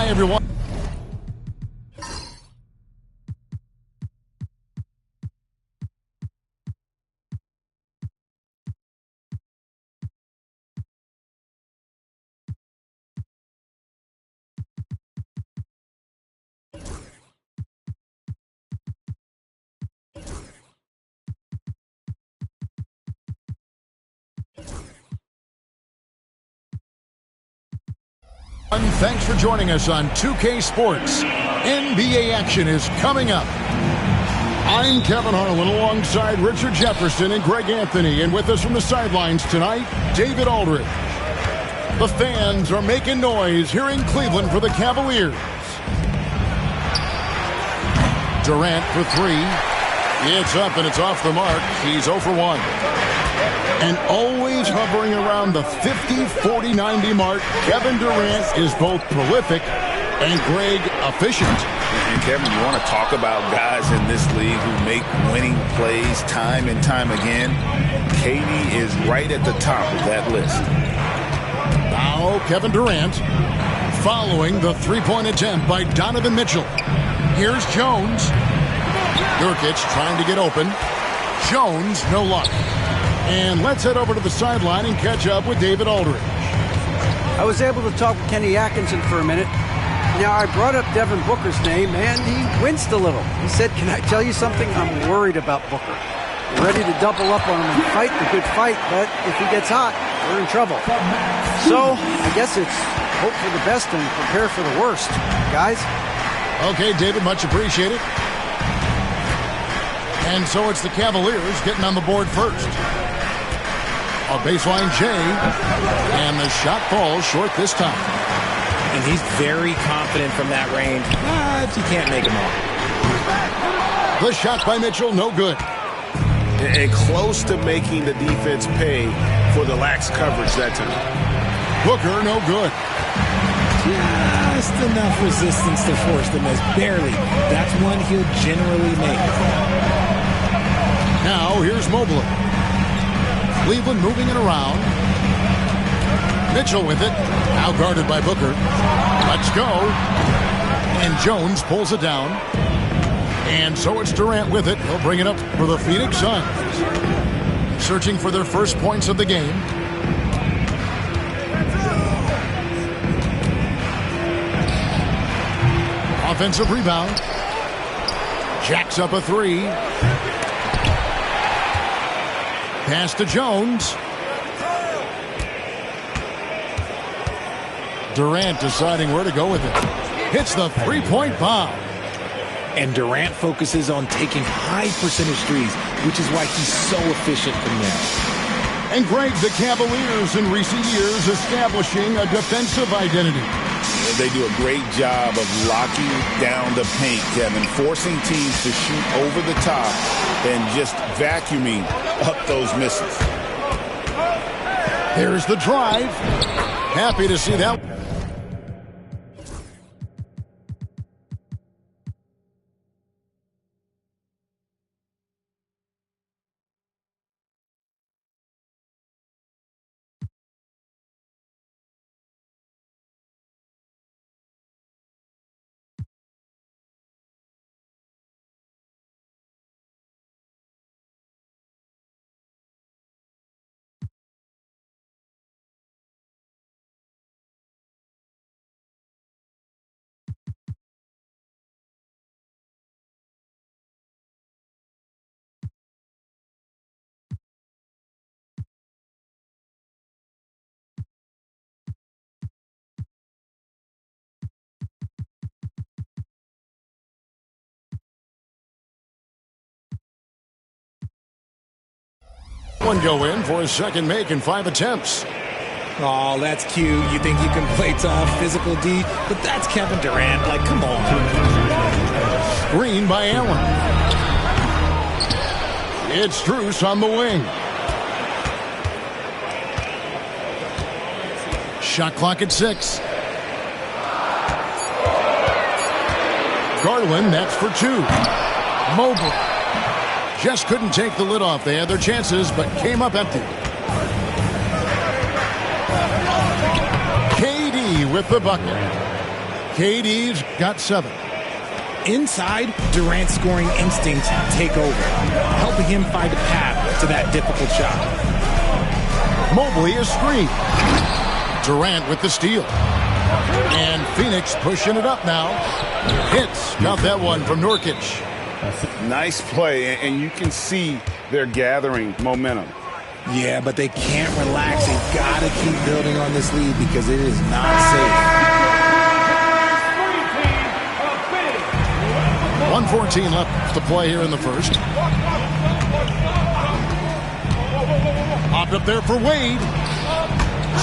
Hi, everyone. Thanks for joining us on 2K Sports. NBA action is coming up. I'm Kevin Harlan alongside Richard Jefferson and Greg Anthony. And with us from the sidelines tonight, David Aldridge. The fans are making noise here in Cleveland for the Cavaliers. Durant for three. It's up and it's off the mark. He's 0 for 1. And always hovering around the 50, 40, 90 mark, Kevin Durant is both prolific and, Greg, efficient. And, Kevin, you want to talk about guys in this league who make winning plays time and time again? KD is right at the top of that list. Now Kevin Durant following the three-point attempt by Donovan Mitchell. Here's Jones. Nurkic trying to get open. Jones, no luck. And let's head over to the sideline and catch up with David Aldridge. I was able to talk with Kenny Atkinson for a minute. Now, I brought up Devin Booker's name, and he winced a little. He said, "Can I tell you something? I'm worried about Booker. We're ready to double up on him and fight the good fight, but if he gets hot, we're in trouble." So, I guess it's hope for the best and prepare for the worst, guys. Okay, David, much appreciated. And so it's the Cavaliers getting on the board first. A baseline J, and the shot falls short this time. And he's very confident from that range, but he can't make him all. The shot by Mitchell, no good. And close to making the defense pay for the lax coverage that time. Booker, no good. Just enough resistance to force the miss, barely. That's one he'll generally make. Now here's Mobley. Cleveland moving it around. Mitchell with it. Now guarded by Booker. Let's go. And Jones pulls it down. And so it's Durant with it. He'll bring it up for the Phoenix Suns. Searching for their first points of the game. Offensive rebound. Jacks up a three. Pass to Jones. Durant deciding where to go with it. Hits the three-point bomb. And Durant focuses on taking high percentage threes, which is why he's so efficient from there. And Greg, the Cavaliers in recent years establishing a defensive identity. They do a great job of locking down the paint, Kevin, forcing teams to shoot over the top and just vacuuming up those misses. Here's the drive. Happy to see that. One go in for his second make in 5 attempts. Oh, that's cute. You think you can play tough, physical D, but that's Kevin Durant. Like, come on. Screen by Allen. It's Strus on the wing. Shot clock at 6. Garland, that's for 2. Mobley. Just couldn't take the lid off. They had their chances, but came up empty. KD with the bucket. KD's got 7. Inside, Durant's scoring instincts take over, helping him find a path to that difficult shot. Mobley is screened. Durant with the steal. And Phoenix pushing it up now. Hits. Got that one from Nurkic. Nice play, and you can see they're gathering momentum. Yeah, but they can't relax. They've got to keep building on this lead because it is not safe. 1:14 left to play here in the first. Popped up there for Wade.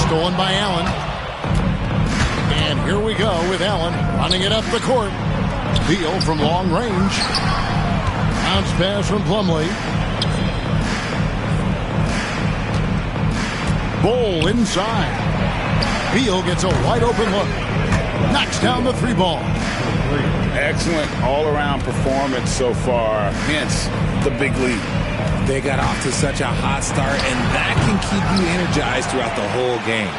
Stolen by Allen. And here we go with Allen running it up the court. Beal from long range. Bounce pass from Plumlee. Bol inside. Beal gets a wide open look. Knocks down the 3 ball. Excellent all-around performance so far, hence the big lead. They got off to such a hot start, and that can keep you energized throughout the whole game.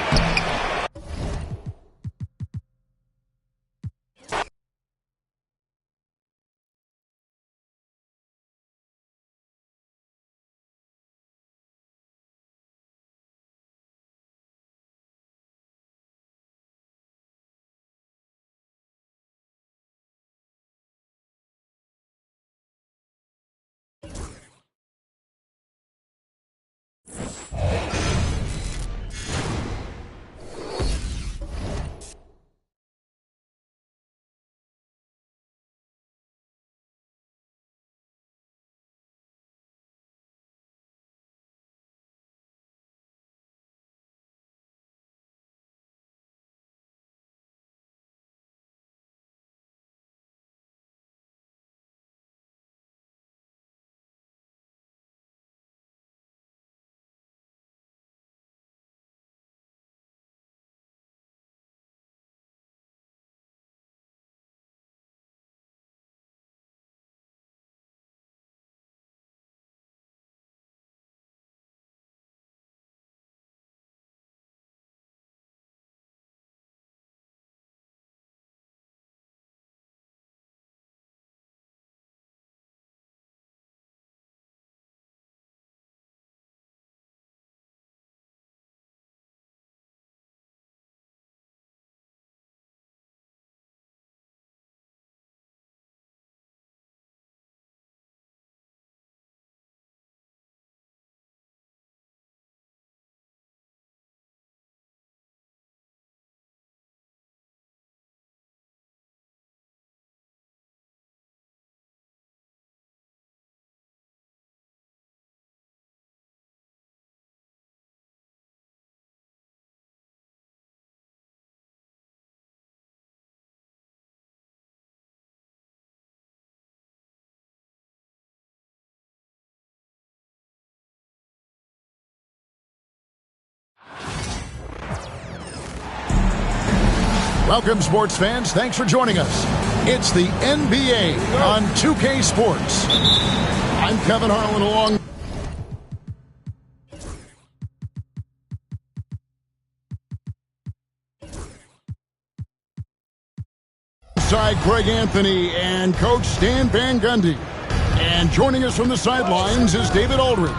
Welcome, sports fans. Thanks for joining us. It's the NBA on 2K Sports. I'm Kevin Harlan along. Side Greg Anthony and Coach Stan Van Gundy. And joining us from the sidelines is David Aldridge.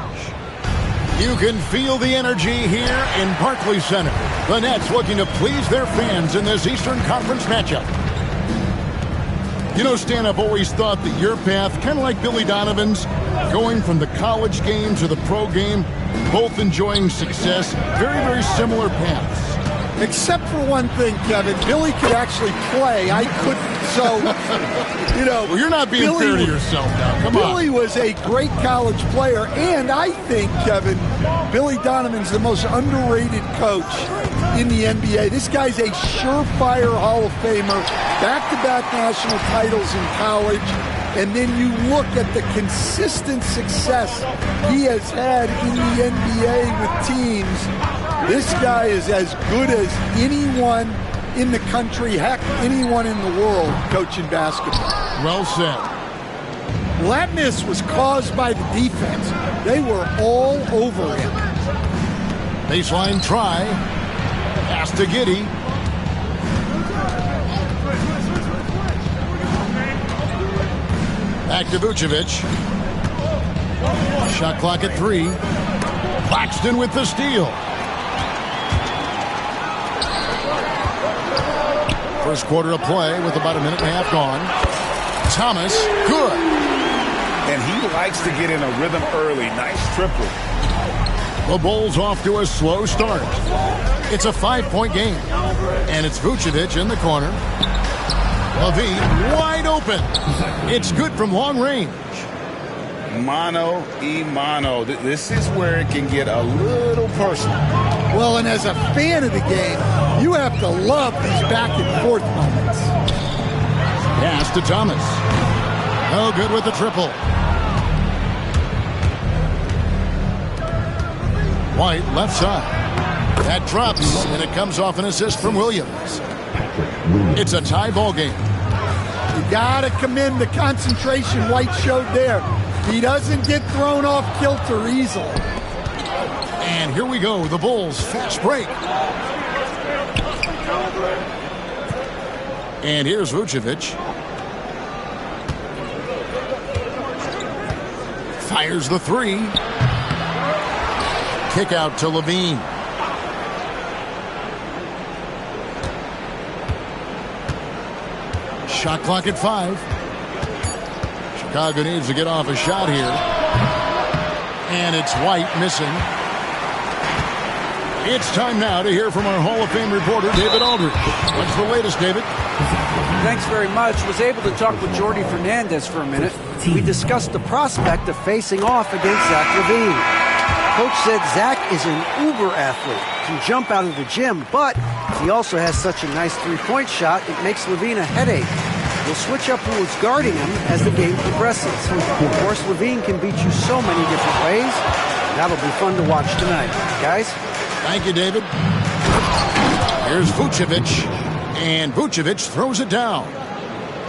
You can feel the energy here in Barclays Center. The Nets looking to please their fans in this Eastern Conference matchup. You know, Stan, I've always thought that your path, kind of like Billy Donovan's, going from the college game to the pro game, both enjoying success, very, very similar paths. Except for one thing, Kevin. Billy could actually play. I couldn't. So, you know. Well, you're not being fair to yourself now. Come on. Billy was a great college player. And I think, Kevin, Billy Donovan's the most underrated coach in the NBA. This guy's a surefire Hall of Famer. Back-to-back national titles in college. And then you look at the consistent success he has had in the NBA with teams. This guy is as good as anyone in the country, heck, anyone in the world coaching basketball. Well said. Well, that miss was caused by the defense. They were all over him. Baseline try. Pass to Giddey. Back to Vucevic. Shot clock at 3. Claxton with the steal. First quarter of play with about a minute and a half gone. Thomas, good. And he likes to get in a rhythm early. Nice triple. The Bulls off to a slow start. It's a 5-point game. And it's Vucevic in the corner. LaVine wide open. It's good from long range. Mano y mano. This is where it can get a little personal. Well, and as a fan of the game, you have to love these back and forth moments. Pass to Thomas. No good with the triple. White left side. That drops, and it comes off an assist from Williams. It's a tie ball game. You got to commend the concentration White showed there. He doesn't get thrown off kilter easily. And here we go, the Bulls fast break. And here's Vucevic. Fires the 3. Kick out to LaVine. Shot clock at 5. Chicago needs to get off a shot here. And it's White missing. It's time now to hear from our Hall of Fame reporter, David Aldridge. What's the latest, David? Thanks very much. Was able to talk with Jordy Fernandez for a minute. We discussed the prospect of facing off against Zach LaVine. Coach said Zach is an uber athlete, can jump out of the gym, but he also has such a nice three-point shot, it makes LaVine a headache. We'll switch up who is guarding him as the game progresses. Of course, LaVine can beat you so many different ways. That'll be fun to watch tonight. Guys? Thank you, David. Here's Vucevic. And Vucevic throws it down.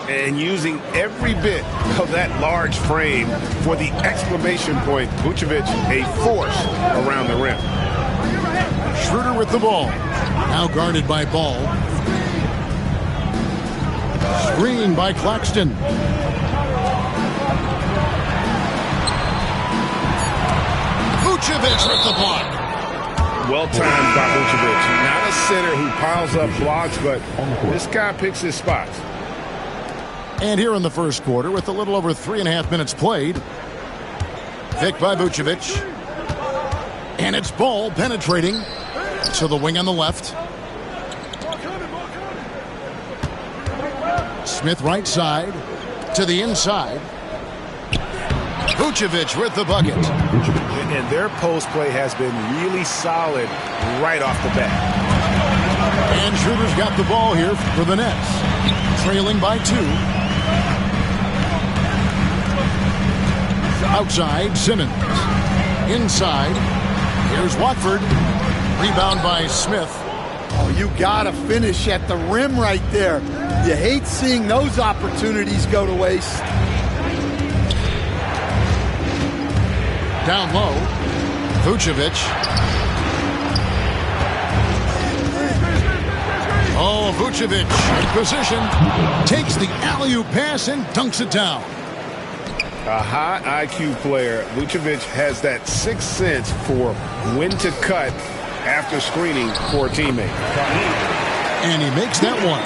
And using every bit of that large frame for the exclamation point, Vucevic a force around the rim. Schroeder with the ball. Now guarded by Ball. Screen by Claxton. Vucevic with the block. Well timed by Vucevic. Not a center who piles up blocks, but this guy picks his spots. And here in the first quarter, with a little over 3.5 minutes played, Vic by Vucevic. And it's Ball penetrating to the wing on the left. Smith right side to the inside. Vucevic with the bucket. And their post play has been really solid right off the bat. And Schroeder's got the ball here for the Nets. Trailing by 2. Outside, Simmons. Inside, here's Watford. Rebound by Smith. Oh, you got to finish at the rim right there. You hate seeing those opportunities go to waste. Down low, Vucevic. Oh, Vucevic in position. Takes the alley-oop pass and dunks it down. A high IQ player. Vucevic has that sixth sense for when to cut after screening for a teammate. And he makes that one.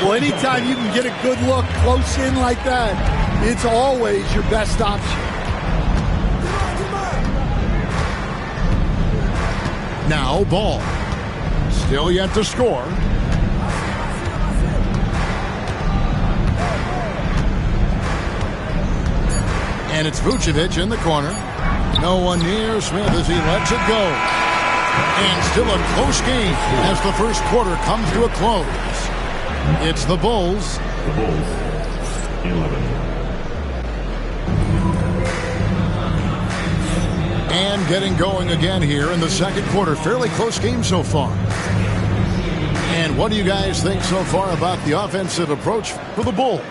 Well, anytime you can get a good look close in like that, it's always your best option. Now Ball. Still yet to score. And it's Vucevic in the corner. No one near Smith as he lets it go. And still a close game as the first quarter comes to a close. It's the Bulls. The Bulls, 11. And getting going again here in the second quarter. Fairly close game so far. And what do you guys think so far about the offensive approach for the Bulls?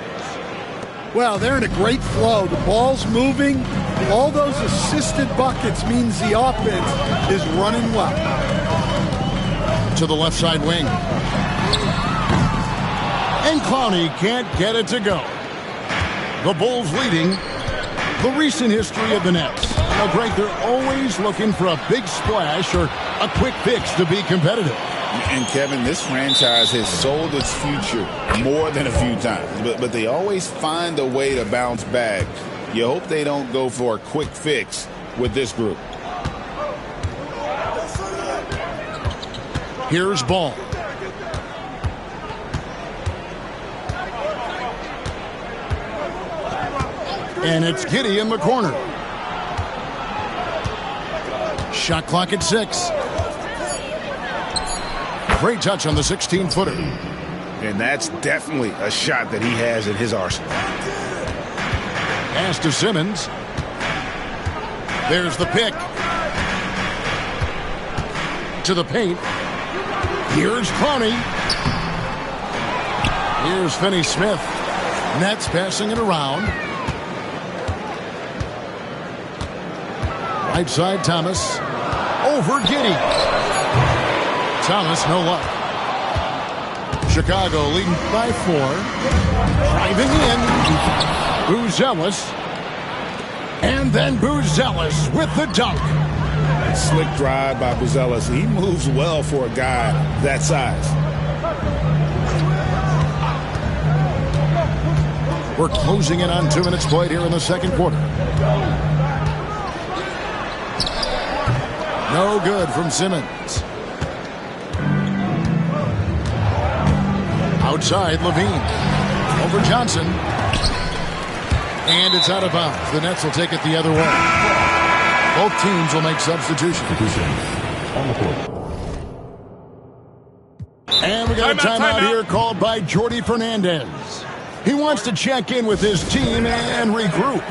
Well, they're in a great flow. The ball's moving. All those assisted buckets means the offense is running well. To the left side wing. And Clowney can't get it to go. The Bulls leading the recent history of the Nets. Now, Greg, they're always looking for a big splash or a quick fix to be competitive. And, Kevin, this franchise has sold its future more than a few times. But they always find a way to bounce back. You hope they don't go for a quick fix with this group. Here's Ball. And it's Giddey in the corner. Shot clock at 6. Great touch on the 16-footer. And that's definitely a shot that he has in his arsenal. Pass to Simmons. There's the pick. To the paint. Here's Clowney. Here's Finney-Smith. Nets passing it around. Right side, Thomas. Over Giddey. Thomas, no luck. Chicago leading by 4. Driving in. Buzelis. And then Buzelis with the dunk. Slick drive by Buzelis. He moves well for a guy that size. We're closing in on 2 minutes played here in the second quarter. No good from Simmons. Outside, Levine. Over Johnson. And it's out of bounds. The Nets will take it the other way. Both teams will make substitutions. And we got a timeout here called by Jordy Fernandez. He wants to check in with his team and regroup.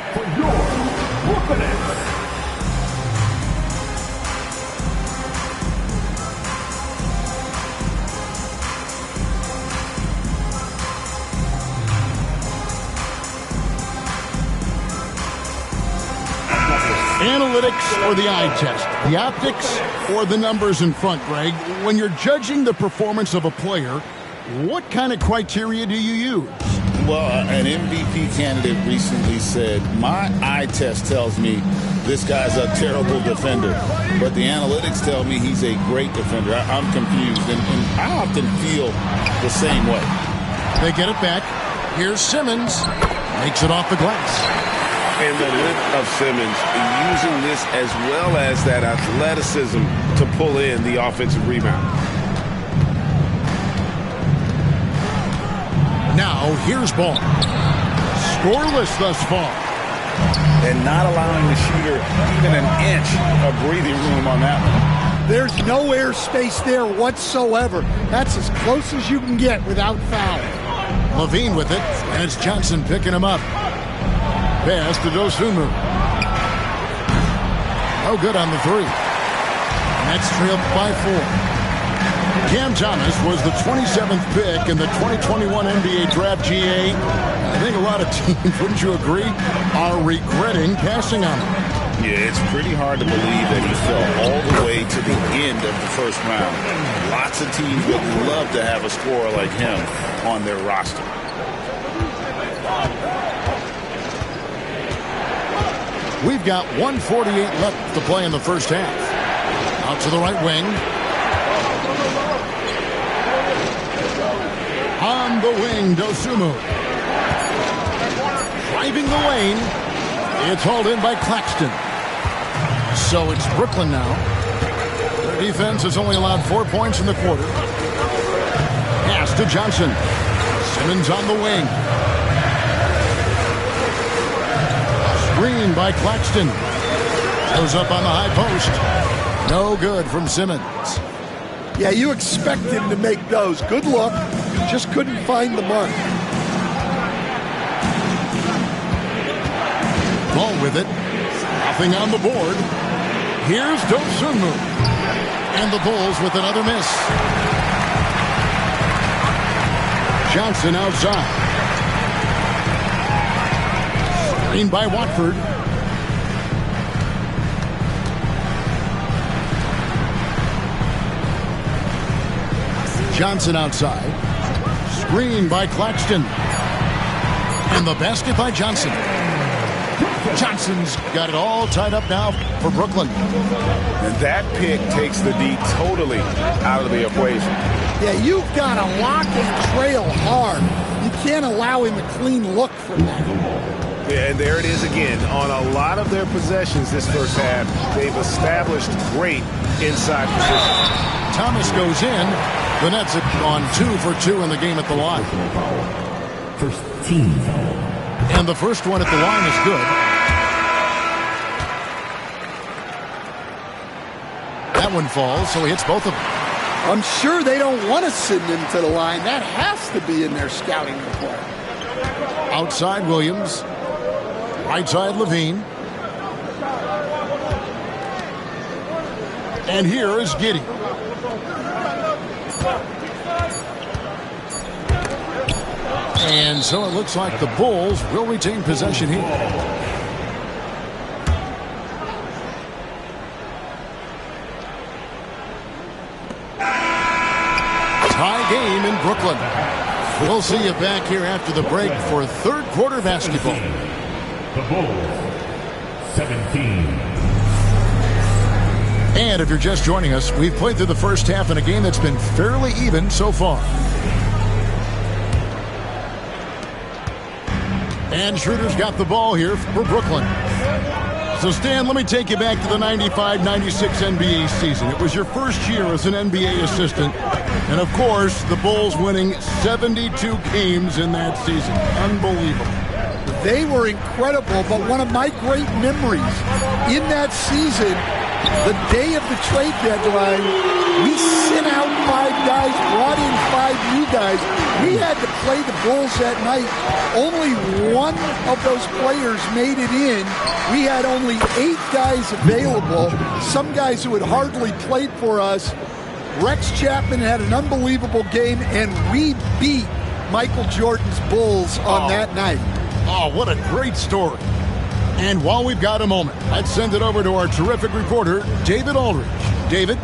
Analytics or the eye test? The optics or the numbers in front, Greg? When you're judging the performance of a player, what kind of criteria do you use? Well, an MVP candidate recently said, my eye test tells me this guy's a terrible defender, but the analytics tell me he's a great defender. I'm confused, and I often feel the same way. They get it back. Here's Simmons. Makes it off the glass. And the length of Simmons using this as well as that athleticism to pull in the offensive rebound. Now, here's Ball. Scoreless thus far. And not allowing the shooter even an inch of breathing room on that one. There's no air space there whatsoever. That's as close as you can get without foul. Levine with it, and it's Johnson picking him up. Pass to Dosunmu. No good on the 3. Nets trailed by 4. Cam Thomas was the 27th pick in the 2021 NBA Draft. GA. I think a lot of teams, wouldn't you agree, are regretting passing on him. Yeah, it's pretty hard to believe that he fell all the way to the end of the first round. Lots of teams would love to have a scorer like him on their roster. We've got 1:48 left to play in the first half. Out to the right wing. On the wing, Dosunmu. Driving the lane. It's hauled in by Claxton. So it's Brooklyn now. Their defense has only allowed 4 points in the quarter. Pass to Johnson. Simmons on the wing. Screen by Claxton. Goes up on the high post. No good from Simmons. Yeah, you expect him to make those. Good luck. Just couldn't find the mark. Ball with it. Nothing on the board. Here's Dosunmu. And the Bulls with another miss. Johnson outside. Screen by Watford. Johnson outside. Screen by Claxton. And the basket by Johnson. Johnson's got it all tied up now for Brooklyn. And that pick takes the D totally out of the equation. Yeah, you've got to lock and trail hard. You can't allow him a clean look from that. Yeah, and there it is again. On a lot of their possessions this first half, they've established great inside position. Thomas goes in. The Nets have gone 2 for 2 in the game at the line. First team foul. And the first one at the line is good. That one falls, so he hits both of them. I'm sure they don't want to send him to the line. That has to be in their scouting report. Outside Williams. Right side Levine. And here is Giddey. And so it looks like the Bulls will retain possession here. Tie game in Brooklyn. We'll see you back here after the break for third quarter basketball. The Bulls, 17. And if you're just joining us, we've played through the first half in a game that's been fairly even so far. And Schroeder's got the ball here for Brooklyn. So, Stan, let me take you back to the 95-96 NBA season. It was your first year as an NBA assistant. And, of course, the Bulls winning 72 games in that season. Unbelievable. They were incredible, but one of my great memories in that season, the day of the trade deadline, we sent out 5 guys, brought in 5 new guys. We had to play the Bulls that night. Only one of those players made it in. We had only 8 guys available, some guys who had hardly played for us. Rex Chapman had an unbelievable game, and we beat Michael Jordan's Bulls on that night. Oh, what a great story. And while we've got a moment, let's send it over to our terrific reporter, David Aldridge. David?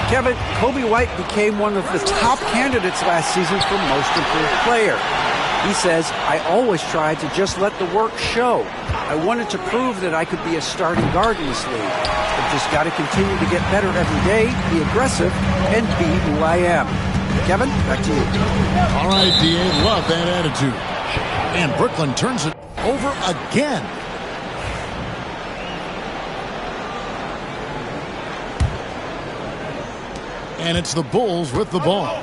Kevin, Kobe White became one of the top candidates last season for Most Improved Player. He says, I always tried to just let the work show. I wanted to prove that I could be a starting guard in this league. I've just got to continue to get better every day, be aggressive, and be who I am. Kevin, back to you. All right, D.A., love that attitude. And Brooklyn turns it over again. And it's the Bulls with the ball.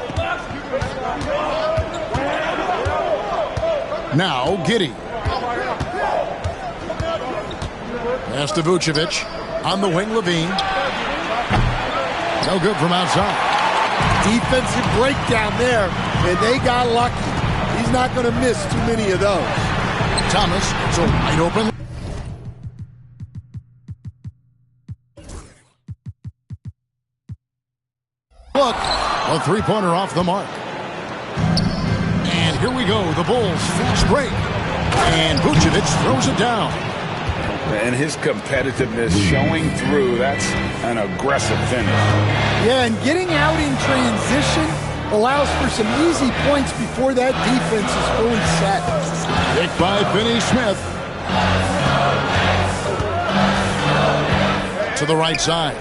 Now Giddey. Pass to Vucevic. On the wing, Levine. No good from outside. Defensive breakdown there, and they got lucky. He's not going to miss too many of those. Thomas, so wide open. Look, a three-pointer off the mark. And here we go, the Bulls fast break. And Vucevic throws it down. And his competitiveness showing through. That's an aggressive finish. Yeah, and getting out in transition allows for some easy points before that defense is fully set. Pick by Finney-Smith. To the right side.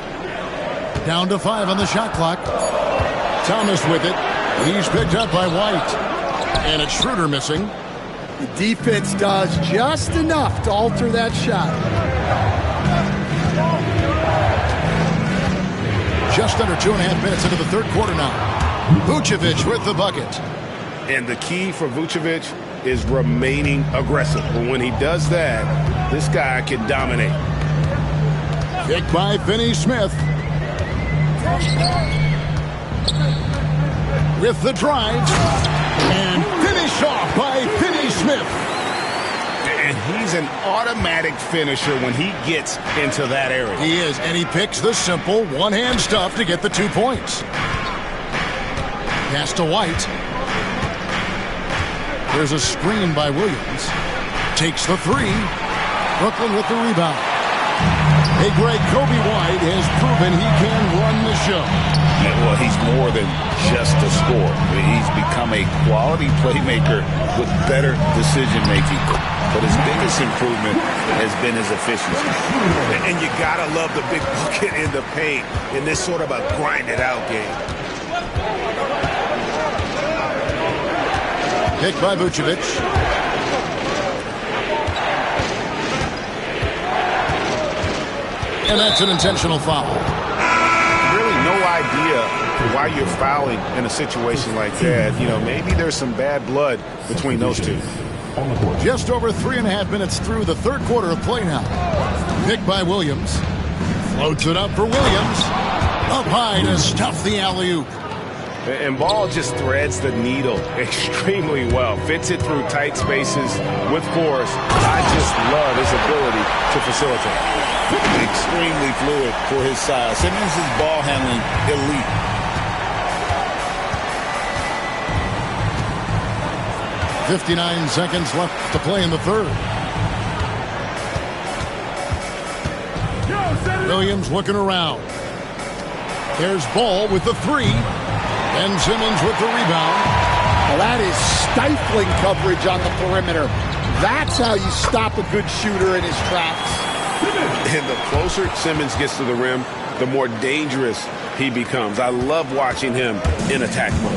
Down to 5 on the shot clock. Thomas with it. He's picked up by White. And it's Schroeder missing. The defense does just enough to alter that shot. Just under 2.5 minutes into the third quarter now. Vucevic with the bucket. And the key for Vucevic is remaining aggressive. But when he does that, this guy can dominate. Picked by Finney-Smith. With the drive. And finish off by Finney-Smith. And he's an automatic finisher when he gets into that area. He is, and he picks the simple one-hand stuff to get the 2 points. Pass to White. There's a screen by Williams. Takes the 3. Brooklyn with the rebound. Hey, Greg, Kobe White has proven he can run the show. Yeah, well, he's more than just a scorer. He's become a quality playmaker with better decision-making. But his biggest improvement has been his efficiency. And you got to love the big bucket in the paint in this sort of a grinded-out game. Pick by Vucevic. And that's an intentional foul. Really no idea why you're fouling in a situation like that. You know, maybe there's some bad blood between those two. Just over 3.5 minutes through the third quarter of play now. Pick by Williams. Floats it up for Williams. Up high to stuff the alley-oop. And Ball just threads the needle extremely well. Fits it through tight spaces with force. I just love his ability to facilitate. Extremely fluid for his size. Simmons' ball handling elite. .59 seconds left to play in the third. Williams looking around. There's Ball with the three. And Simmons with the rebound. Well, that is stifling coverage on the perimeter. That's how you stop a good shooter in his tracks. And the closer Simmons gets to the rim, the more dangerous he becomes. I love watching him in attack mode.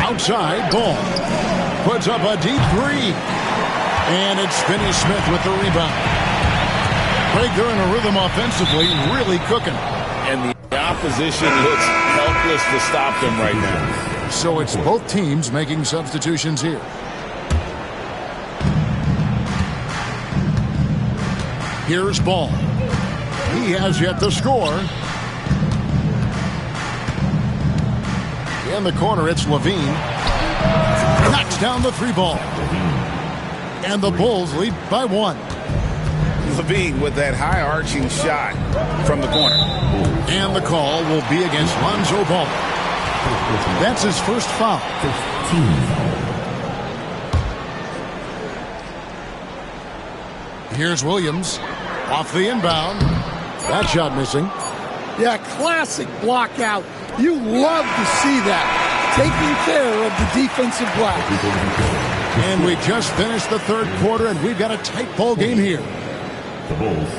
Outside, Ball puts up a deep three. And it's Finney-Smith with the rebound. Craig, they're in a rhythm offensively, really cooking. And the opposition looks helpless to stop them right now. So it's both teams making substitutions here. Here's Ball. He has yet to score. In the corner, it's Levine. Knocks down the three ball. And the Bulls lead by 1. Levine with that high arching shot from the corner. And the call will be against Lonzo Ball. That's his first foul. Here's Williams off the inbound. That shot missing. Yeah, classic block out. You love to see that. Taking care of the defensive block. And we just finished the third quarter, and we've got a tight ball game here. The Bulls,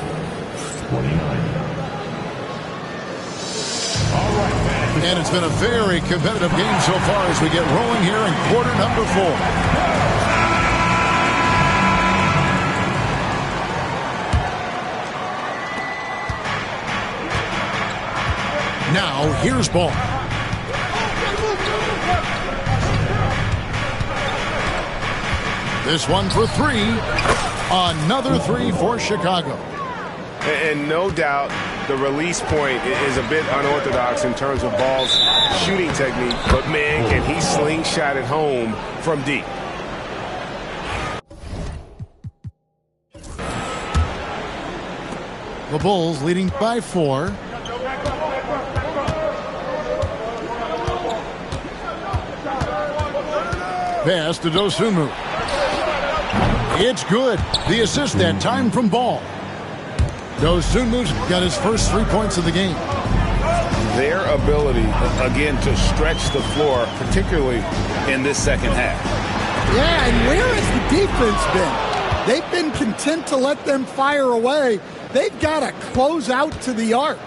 29. And it's been a very competitive game so far as we get rolling here in quarter number 4. Now, here's Ball. This one for 3. Another 3 for Chicago. And no doubt the release point is a bit unorthodox in terms of Ball's shooting technique. But, man, can he slingshot it home from deep. The Bulls leading by 4. Pass to Dosunmu. It's good. The assist that time from Ball. Dosunmu's got his first 3 points of the game. Their ability, again, to stretch the floor, particularly in this second half. Yeah, and where has the defense been? They've been content to let them fire away. They've got to close out to the arc.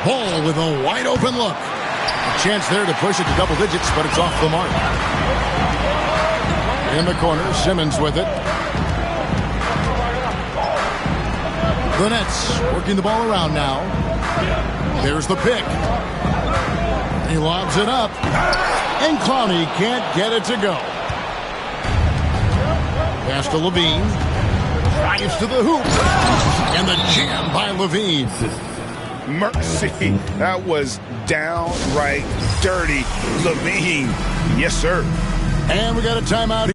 Ball with a wide open look. A chance there to push it to double digits, but it's off the mark. In the corner, Simmons with it. The Nets working the ball around now. There's the pick. He lobs it up. And Clowney can't get it to go. Pass to Levine. Drives to the hoop. And the jam by Levine. Mercy. That was downright dirty. Levine. Yes, sir. And we got a timeout.